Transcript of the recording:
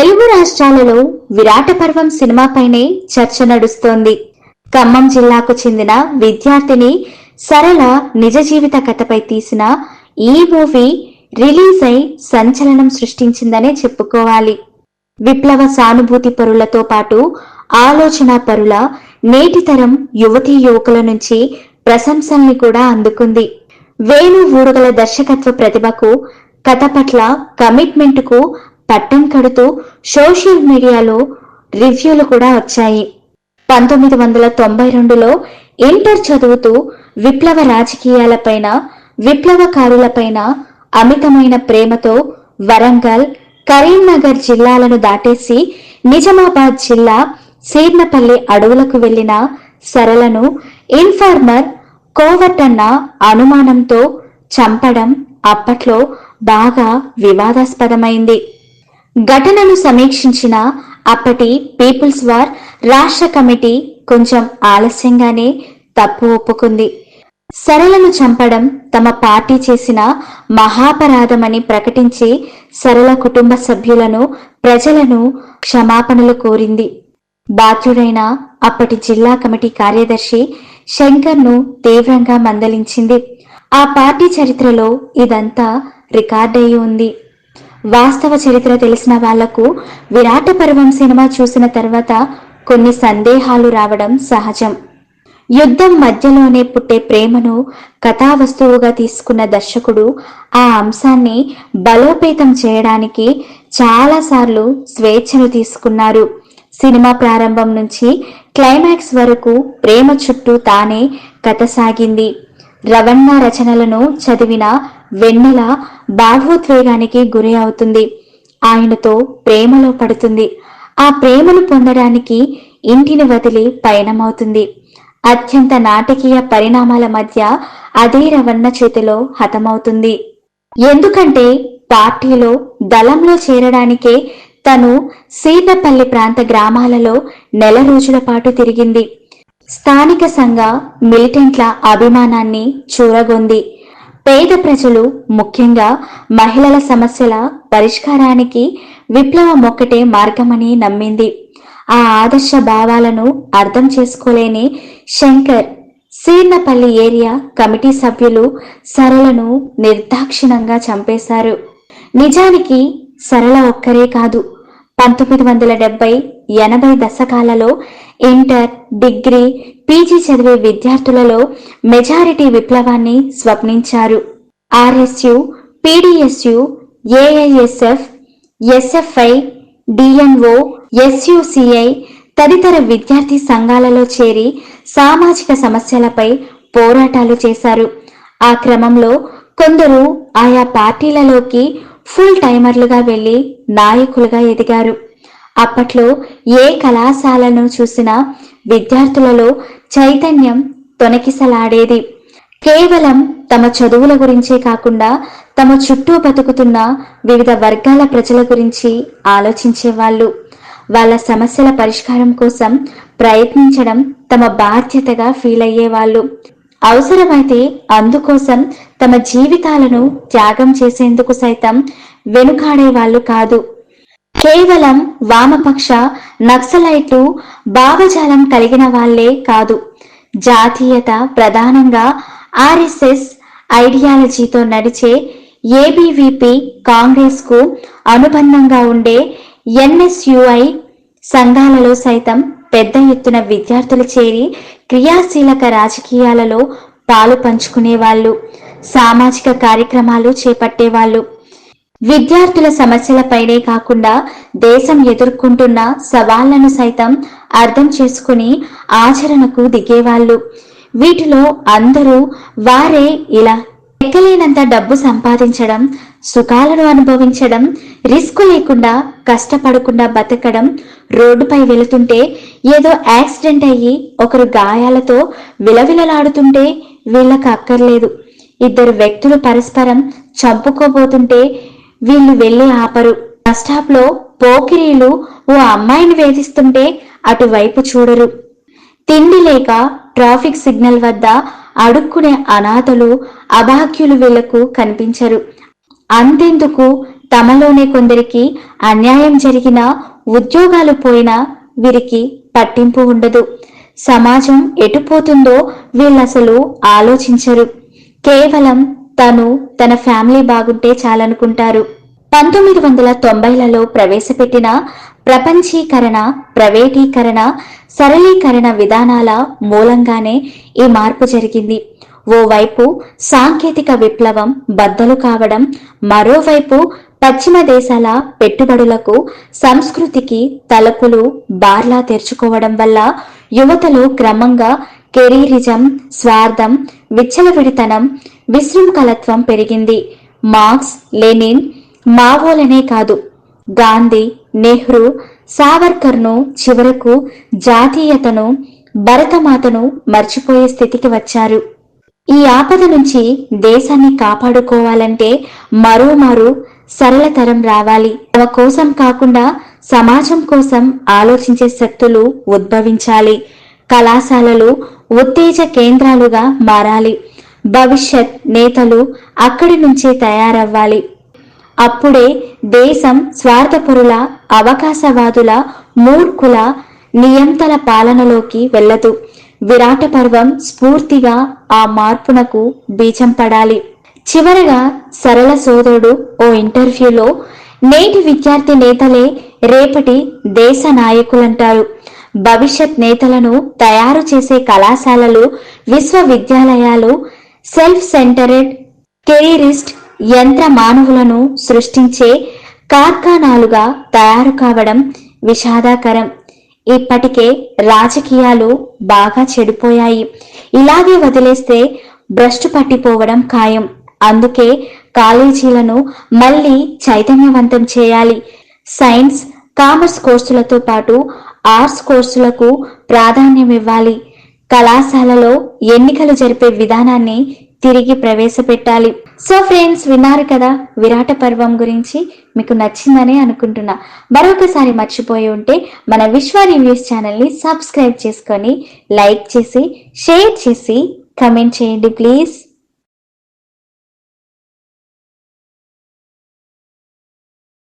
తెలుగు రాష్ట్రాలలో విరాట పర్వం సినిమాపైనే చర్చ నడుస్తోంది. ఖమ్మం జిల్లాకు చెందిన విద్యార్థిని సరళ నిజ జీవిత కథపై తీసిన ఈ మూవీ రిలీజ్ అయి సంచలనం సృష్టించిందనే చెప్పుకోవాలి. విప్లవ సానుభూతి పరులతో పాటు ఆలోచన పరుల నేటి తరం యువతీ యువకుల నుంచి ప్రశంసల్ని కూడా అందుకుంది. వేణు ఊరుగల దర్శకత్వ ప్రతిభకు, కథ పట్ల కమిట్మెంట్కు పట్టం కడుతూ సోషల్ మీడియాలో రివ్యూలు కూడా వచ్చాయి. 1992లో ఇంటర్ చదువుతూ విప్లవ రాజకీయాలపైన, విప్లవకారులపైన అమితమైన ప్రేమతో వరంగల్, కరీంనగర్ జిల్లాలను దాటేసి నిజామాబాద్ జిల్లా సీర్నపల్లి అడవులకు వెళ్లిన సరళను ఇన్ఫార్మర్ కోవటన్న అనుమానంతో చంపడం అప్పట్లో బాగా వివాదాస్పదమైంది. ఘటనను సమీక్షించిన అప్పటి పీపుల్స్ వార్ రాష్ట్ర కమిటీ కొంచెం ఆలస్యంగానే తప్పు ఒప్పుకుంది. సరళను చంపడం తమ పార్టీ చేసిన మహాపరాధమని ప్రకటించి సరళ కుటుంబ సభ్యులను, ప్రజలను క్షమాపణలు కోరింది. బాధ్యుడైన అప్పటి జిల్లా కమిటీ కార్యదర్శి శంకర్ను తీవ్రంగా మందలించింది. ఆ పార్టీ చరిత్రలో ఇదంతా రికార్డయ్యి ఉంది. వాస్తవ చరిత్ర తెలిసిన వాళ్లకు విరాట పర్వం సినిమా చూసిన తర్వాత కొన్ని సందేహాలు రావడం సహజం. యుద్ధం మధ్యలోనే పుట్టే ప్రేమను కథావస్తువుగా తీసుకున్న దర్శకుడు ఆ అంశాన్ని బలోపేతం చేయడానికి చాలాసార్లు స్వేచ్ఛను తీసుకున్నారు. సినిమా ప్రారంభం నుంచి క్లైమాక్స్ వరకు ప్రేమ చుట్టూ తానే కథ సాగింది. రవణ రచనలను చదివిన వెన్నెల భావోద్వేగానికి గురి అవుతుంది. ఆయనతో ప్రేమలో పడుతుంది. ఆ ప్రేమను పొందడానికి ఇంటిని వదిలి పయనమవుతుంది. అత్యంత నాటకీయ పరిణామాల మధ్య అదే రవణ చేతిలో హతమవుతుంది. ఎందుకంటే పార్టీలో దళంలో చేరడానికే తను సీర్నపల్లి ప్రాంత గ్రామాలలో నెల రోజుల పాటు తిరిగింది. స్థానిక సంఘ మిలిటెంట్ల అభిమానాన్ని చూరగొంది. పేద ప్రజలు, ముఖ్యంగా మహిళల సమస్యల పరిష్కారానికి విప్లవం ఒక్కటే మార్గమని నమ్మింది. ఆ ఆదర్శ భావాలను అర్థం చేసుకోలేని శంకర్, సీర్నపల్లి ఏరియా కమిటీ సభ్యులు సరళను నిర్దాక్షిణంగా చంపేశారు. నిజానికి సరళ ఒక్కరే కాదు, 1970, 80 దశకాలలో ఇంటర్, డిగ్రీ, పీజీ చదివే విద్యార్థులలో మెజారిటీ విప్లవాన్ని స్వప్నించారు. RSU, PDSU, AISF, SFI, DNO, SUCI తదితర విద్యార్థి సంఘాలలో చేరి సామాజిక సమస్యలపై పోరాటాలు చేశారు. ఆ క్రమంలో కొందరు ఆయా పార్టీలలోకి ఫుల్ టైమర్లుగా వెళ్లి నాయకులుగా ఎదిగారు. అప్పట్లో ఏ కళాశాలను చూసినా విద్యార్థులలో చైతన్యం తొణకిసలాడేది. కేవలం తమ చదువుల గురించే కాకుండా తమ చుట్టూ బతుకుతున్న వివిధ వర్గాల ప్రజల గురించి ఆలోచించేవాళ్ళు. వాళ్ళ సమస్యల పరిష్కారం కోసం ప్రయత్నించడం తమ బాధ్యతగా ఫీల్ అయ్యేవాళ్ళు. అవసరమైతే అందుకోసం తమ జీవితాలను త్యాగం చేసేందుకు సైతం వెనుకాడేవాళ్లు కాదు. కేవలం వామపక్ష నక్సలైట్లు భావజాలం కలిగిన వాళ్లే కాదు, జాతీయత ప్రధానంగా ఆర్ఎస్ఎస్ ఐడియాలజీతో నడిచే ఏబీవీపీ, కాంగ్రెస్ కు అనుబంధంగా ఉండే ఎన్ఎస్యుఐ సంఘాలలో సైతం పెద్ద ఎత్తున విద్యార్థులు చేరి క్రియాశీలక రాజకీయాలలో పాలు పంచుకునేవాళ్లు, సామాజిక కార్యక్రమాలు చేపట్టేవాళ్లు. విద్యార్థుల సమస్యలపైనే కాకుండా దేశం ఎదుర్కొంటున్న సవాళ్లను సైతం అర్థం చేసుకుని ఆచరణకు దిగేవాళ్లు. వీటిలో అందరూ వారే ఇలా ఎక్కలేనంత డబ్బు సంపాదించడం, సుఖాలను అనుభవించడం, రిస్క్ లేకుండా కష్టపడకుండా బతకడం, రోడ్డుపై వెళుతుంటే ఏదో యాక్సిడెంట్ అయ్యి ఒకరు గాయాలతో విలవిలలాడుతుంటే వీళ్ళకు అక్కర్లేదు. ఇద్దరు వ్యక్తులు పరస్పరం చంపుకోబోతుంటే వీళ్ళు వెళ్లి ఆపరు. బస్టాప్ లో పోకిరీలు ఓ అమ్మాయిని వేధిస్తుంటే అటువైపు చూడరు. తిండి లేక ట్రాఫిక్ సిగ్నల్ వద్ద అడుక్కునే అనాథలు, అభాగ్యులు వీళ్లకు కనిపించరు. అంతెందుకు తమలోనే కొందరికి అన్యాయం జరిగినా, ఉద్యోగాలు పోయినా వీరికి పట్టింపు ఉండదు. సమాజం ఎటుపోతుందో వీళ్ళసలు ఆలోచించరు. కేవలం తన ఫ్యామిలీ బాగుంటే చాలనుకుంటారు. 1990లలో ప్రవేశపెట్టిన ప్రపంచీకరణ, ప్రైవేటీకరణ, సరళీకరణ విధానాల మూలంగానే ఈ మార్పు జరిగింది. ఓవైపు సాంకేతిక విప్లవం బద్దలు కావడం, మరోవైపు పశ్చిమ దేశాల పెట్టుబడులకు, సంస్కృతికి తలుపులు బార్లా తెరుచుకోవడం వల్ల యువతలో క్రమంగా కెరీరిజం, స్వార్థం, విచ్చలవిడితనం, విశృంఖలత్వం పెరిగింది. మార్క్స్, లెనిన్, మావోలనే కాదు, గాంధీ, నెహ్రూ, సావర్కర్ను, చివరకు జాతీయతను, భరతమాతను మర్చిపోయే స్థితికి వచ్చారు. ఈ ఆపద నుంచి దేశాన్ని కాపాడుకోవాలంటే మరోమారు సరళతరం రావాలి. తమ కోసం కాకుండా సమాజం కోసం ఆలోచించే శక్తులు ఉద్భవించాలి. కళాశాలలు ఉత్తేజ కేంద్రాలుగా మారాలి. భవిష్యత్ నేతలు అక్కడి నుంచే తయారవ్వాలి. అప్పుడే దేశం స్వార్థపరుల, అవకాశవాదుల, మూర్ఖుల, నియంతల పాలనలోకి వెళ్ళదు. విరాట పర్వం స్ఫూర్తిగా ఆ మార్పునకు బీజం పడాలి. చివరగా సరళ సోదరుడు ఓ ఇంటర్వ్యూలో, నేటి విద్యార్థి నేతలే రేపటి దేశ నాయకులంటారు. భవిష్యత్ నేతలను తయారు చేసే కళాశాలలు, విశ్వవిద్యాలయాలు సెల్ఫ్ సెంటరెడ్, కెరీరిస్ట్ యంత్ర మానవులను సృష్టించే కార్ఖానాలుగా తయారు కావడం విషాదకరం. ఇప్పటికే రాజకీయాలు బాగా చెడిపోయాయి. ఇలాగే వదిలేస్తే భ్రష్టు పట్టిపోవడం ఖాయం. అందుకే కాలేజీలను మళ్ళీ చైతన్యవంతం చేయాలి. సైన్స్, కామర్స్ కోర్సులతో పాటు ఆర్ట్స్ కోర్సులకు ప్రాధాన్యం ఇవ్వాలి. కళాశాలలో ఎన్నికలు జరిపే విధానాన్ని తిరిగి ప్రవేశపెట్టాలి. సో ఫ్రెండ్స్, విన్నారు కదా విరాట పర్వం గురించి. మీకు నచ్చిందనే అనుకుంటున్నా. మరొకసారి మర్చిపోయి ఉంటే మన విశ్వ రివ్యూస్ ఛానల్ని సబ్స్క్రైబ్ చేసుకొని, లైక్ చేసి, షేర్ చేసి, కమెంట్ చేయండి ప్లీజ్.